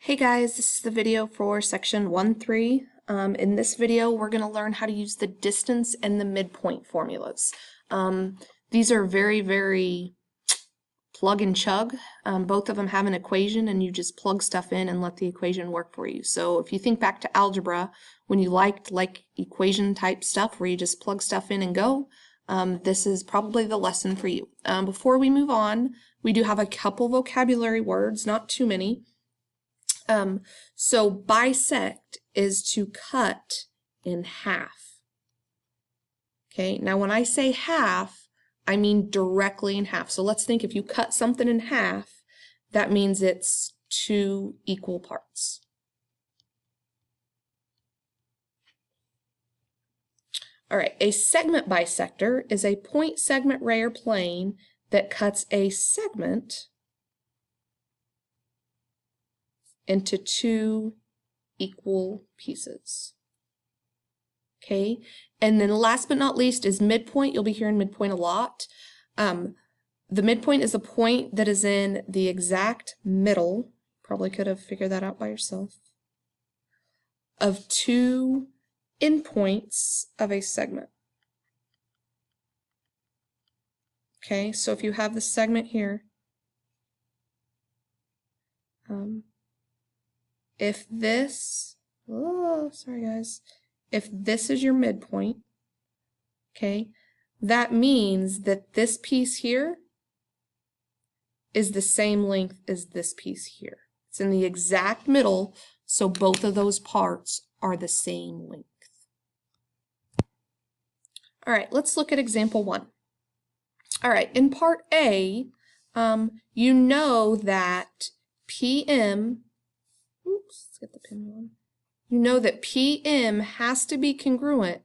Hey guys, this is the video for section 1.3. In this video, we're going to learn how to use the distance and the midpoint formulas. These are very plug and chug. Both of them have an equation and you just plug stuff in and let the equation work for you. So if you think back to algebra, when you liked equation type stuff where you just plug stuff in and go, this is probably the lesson for you. Before we move on, we do have a couple vocabulary words, not too many. So bisect is to cut in half. Okay, now when I say half, I mean directly in half. So let's think if you cut something in half, that means it's 2 equal parts. All right, a segment bisector is a point segment ray or plane that cuts a segment into 2 equal pieces. Okay, and then last but not least is midpoint. You'll be hearing midpoint a lot. The midpoint is a point that is in the exact middle, probably could have figured that out by yourself, of 2 endpoints of a segment. Okay, so if you have the segment here, if this, if this is your midpoint, okay, that means that this piece here is the same length as this piece here. It's in the exact middle, so both of those parts are the same length. All right, let's look at example 1. All right, in part A, you know that PM, let's get the pin one. You know that PM has to be congruent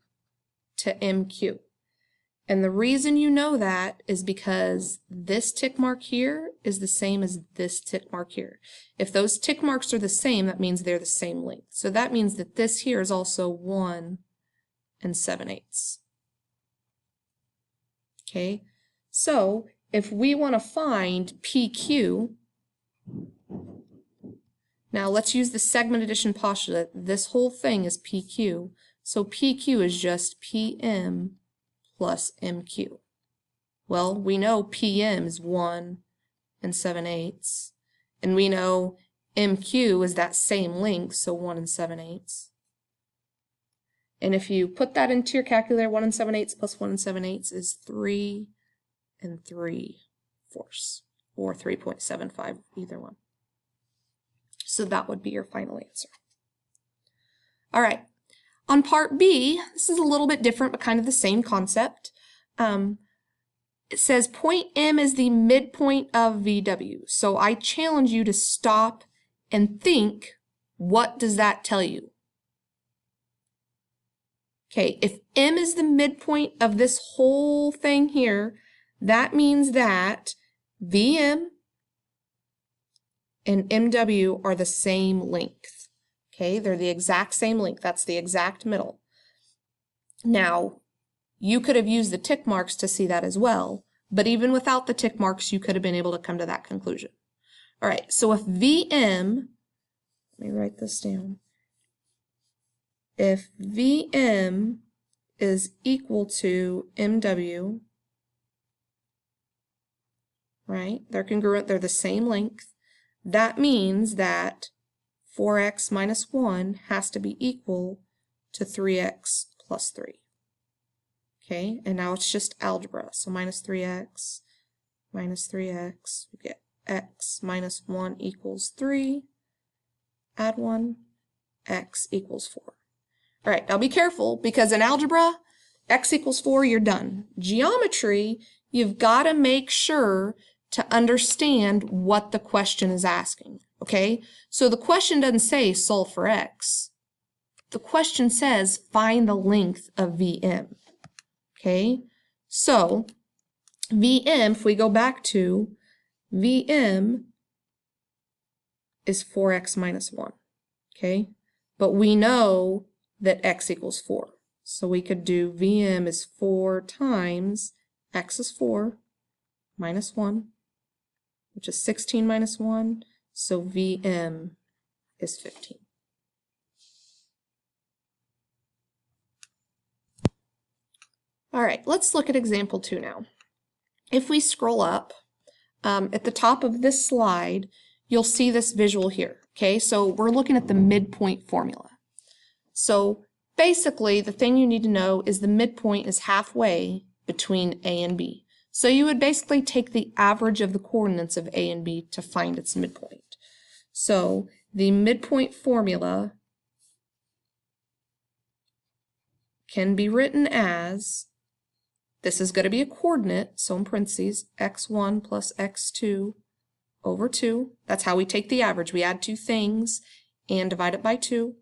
to MQ. And the reason you know that is because this tick mark here is the same as this tick mark here. If those tick marks are the same, that means they're the same length. So that means that this here is also 1 7/8. Okay, so if we want to find PQ, now let's use the segment addition postulate. This whole thing is PQ. So PQ is just PM plus MQ. Well, we know PM is 1 7/8. And we know MQ is that same length, so 1 7/8. And if you put that into your calculator, 1 7/8 plus 1 7/8 is 3 3/4, or 3.75, either one. So that would be your final answer. All right, on part B, this is a little bit different, but kind of the same concept. It says point M is the midpoint of VW. So I challenge you to stop and think, what does that tell you? Okay, if M is the midpoint of this whole thing here, that means that VM and MW are the same length. Okay, they're the exact same length. That's the exact middle. Now, you could have used the tick marks to see that as well, but even without the tick marks, you could have been able to come to that conclusion. All right, so if VM, let me write this down. If VM is equal to MW, right, they're congruent, they're the same length, that means that 4x minus 1 has to be equal to 3x plus 3. Okay, and now it's just algebra. So minus 3x, we get x minus 1 equals 3, add 1, x equals 4. All right, now be careful, because in algebra, x equals 4, you're done. Geometry, you've got to make sure to understand what the question is asking, okay? So the question doesn't say solve for x. The question says find the length of VM, okay? So VM, if we go back to VM, is 4x minus 1, okay? But we know that x equals 4. So we could do VM is 4 times x is 4 minus 1, which is 16 minus 1. So VM is 15. All right, let's look at example 2 now. If we scroll up, at the top of this slide, you'll see this visual here, okay? So we're looking at the midpoint formula. So basically, the thing you need to know is the midpoint is halfway between A and B. So you would basically take the average of the coordinates of A and B to find its midpoint. So the midpoint formula can be written as, this is going to be a coordinate, so in parentheses, x1 plus x2 over 2. That's how we take the average. We add two things and divide it by 2.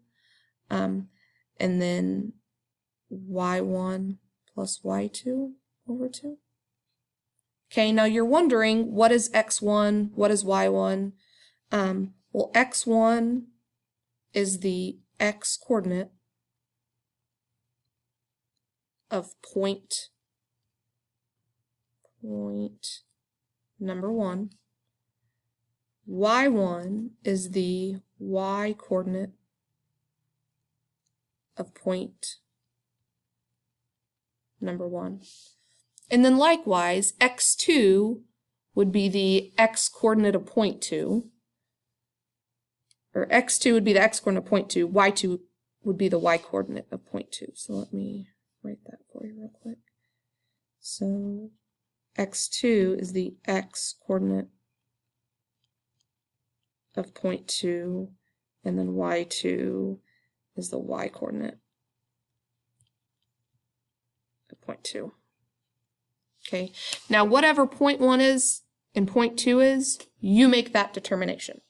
And then y1 plus y2 over 2. Okay, now you're wondering, what is x1, what is y1? Well, x1 is the x coordinate of point number 1. Y1 is the y coordinate of point number 1. And then likewise, x2 would be the x coordinate of point 2. Or x2 would be the x coordinate of point 2. Y2 would be the y coordinate of point 2. So let me write that for you real quick. So x2 is the x coordinate of point 2, and then y2 is the y coordinate of point 2. Okay, now whatever point 1 is and point 2 is, you make that determination.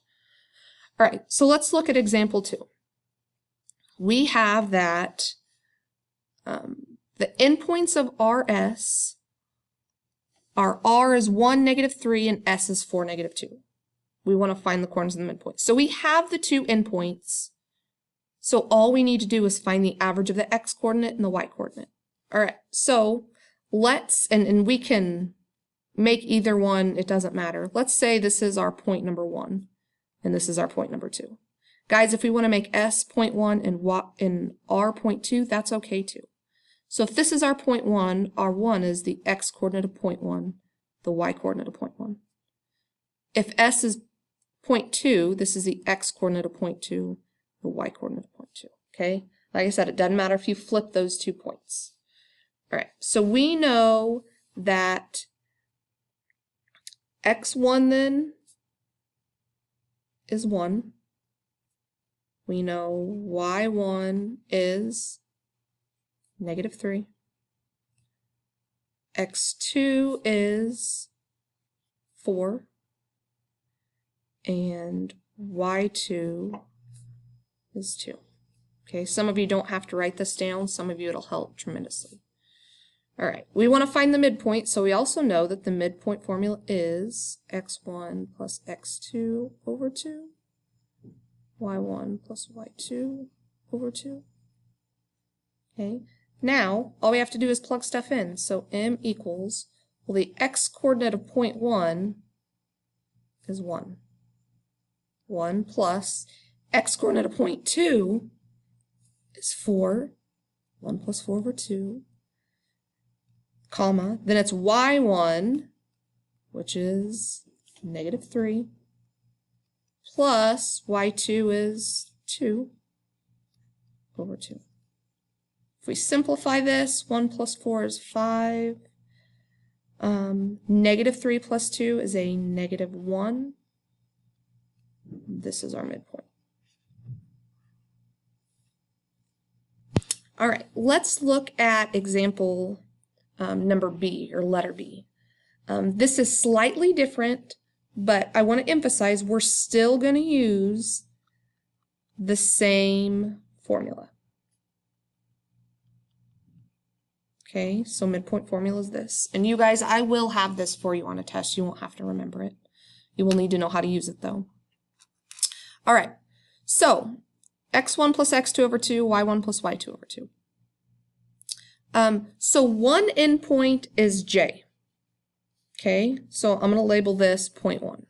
All right, so let's look at example 2. We have that the endpoints of RS are R is 1, -3, and S is 4, -2. We want to find the coordinates of the midpoint. So we have the two endpoints. So all we need to do is find the average of the x coordinate and the y coordinate. All right, so let's, and we can make either one, it doesn't matter. Let's say this is our point number 1, and this is our point number 2. Guys, if we want to make S point 1 and R point 2, that's okay too. So if this is our point 1, our 1 is the x coordinate of point 1, the y coordinate of point 1. If S is point 2, this is the x coordinate of point 2, the y coordinate of point 2. Okay? Like I said, it doesn't matter if you flip those 2 points. All right, so we know that x1 then is 1. We know y1 is -3. x2 is 4. And y2 is 2. Okay, some of you don't have to write this down. Some of you it'll help tremendously. All right, we want to find the midpoint, so we also know that the midpoint formula is x1 plus x2 over 2, y1 plus y2 over 2. Okay, now all we have to do is plug stuff in. So m equals, well, the x coordinate of point 1 is 1. 1 plus x coordinate of point 2 is 4. 1 plus 4 over 2, comma, then it's y1, which is -3, plus y2 is 2 over 2. If we simplify this, 1 plus 4 is 5. -3 plus 2 is a -1. This is our midpoint. All right, let's look at example number B, or letter B. This is slightly different, but I want to emphasize we're still going to use the same formula. Okay, so midpoint formula is this. And you guys, I will have this for you on a test. You won't have to remember it. You will need to know how to use it though. All right, so x1 plus x2 over 2, y1 plus y2 over 2. So one endpoint is J. Okay, so I'm going to label this point 1.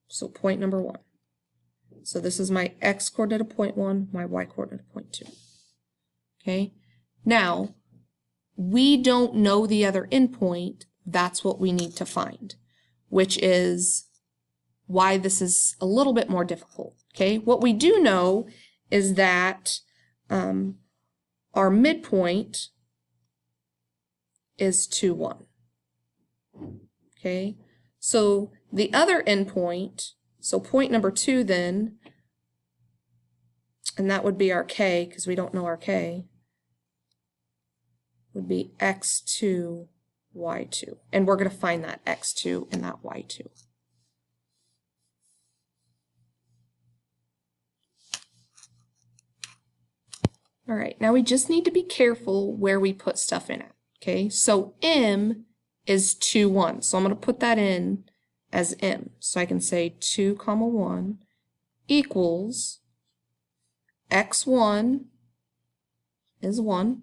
So point number 1. So this is my x coordinate of 0.1, my y coordinate of 0.2. Okay, now we don't know the other endpoint. That's what we need to find, which is why this is a little bit more difficult. Okay, what we do know is that our midpoint is 2, 1. Okay, so the other endpoint, so point number 2 then, and that would be our k, because we don't know our k, would be x2, y2. And we're going to find that x2 and that y2. All right, now we just need to be careful where we put stuff in it. Okay, so m is 2, 1. So I'm going to put that in as m. So I can say 2, 1 equals x1 is 1.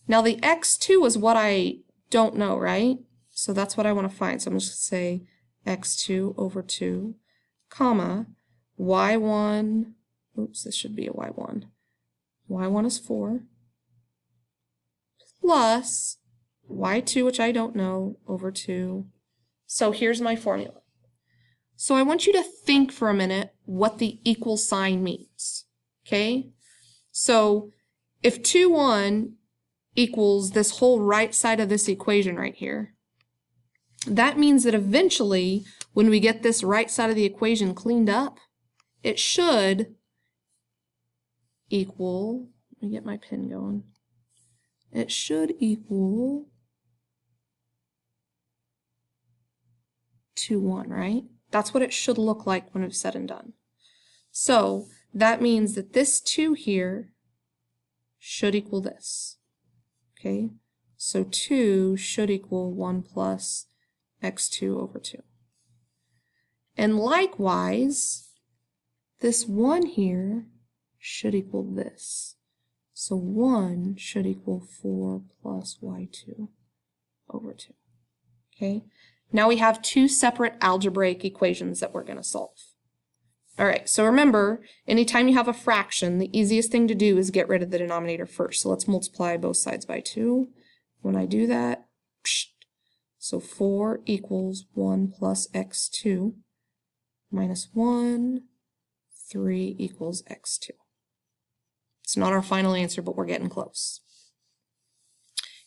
Now the x2 is what I don't know, right? So that's what I want to find. So I'm just going to say x2 over 2, comma, y1, oops, this should be a y1. y1 is 4, plus y2, which I don't know, over 2. So here's my formula. So I want you to think for a minute what the equal sign means, okay? So if 2, 1 equals this whole right side of this equation right here, that means that eventually when we get this right side of the equation cleaned up, it should equal, let me get my pen going, it should equal 2, 1, right? That's what it should look like when it's said and done. So that means that this 2 here should equal this. Okay, so 2 should equal 1 plus x2 over 2. And likewise, this 1 here should equal this. So 1 should equal 4 plus y2 over 2. Okay, now we have 2 separate algebraic equations that we're going to solve. All right, so remember, anytime you have a fraction, the easiest thing to do is get rid of the denominator first. So let's multiply both sides by 2. When I do that, so 4 equals 1 plus x2 minus 1, 3 equals x2. It's not our final answer, but we're getting close.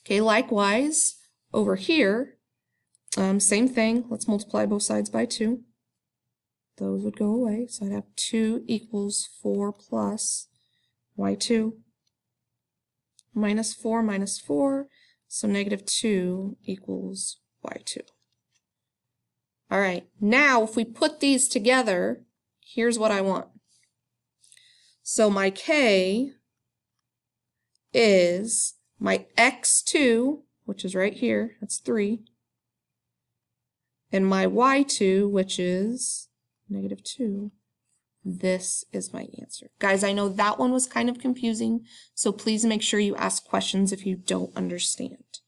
Okay, likewise, over here, same thing. Let's multiply both sides by 2. Those would go away. So I'd have 2 equals 4 plus y2 minus 4, so negative 2 equals y2. All right, now if we put these together, here's what I want. So my k is my x2, which is right here, that's 3, and my y2, which is negative 2. This is my answer. Guys, I know that one was kind of confusing, so please make sure you ask questions if you don't understand.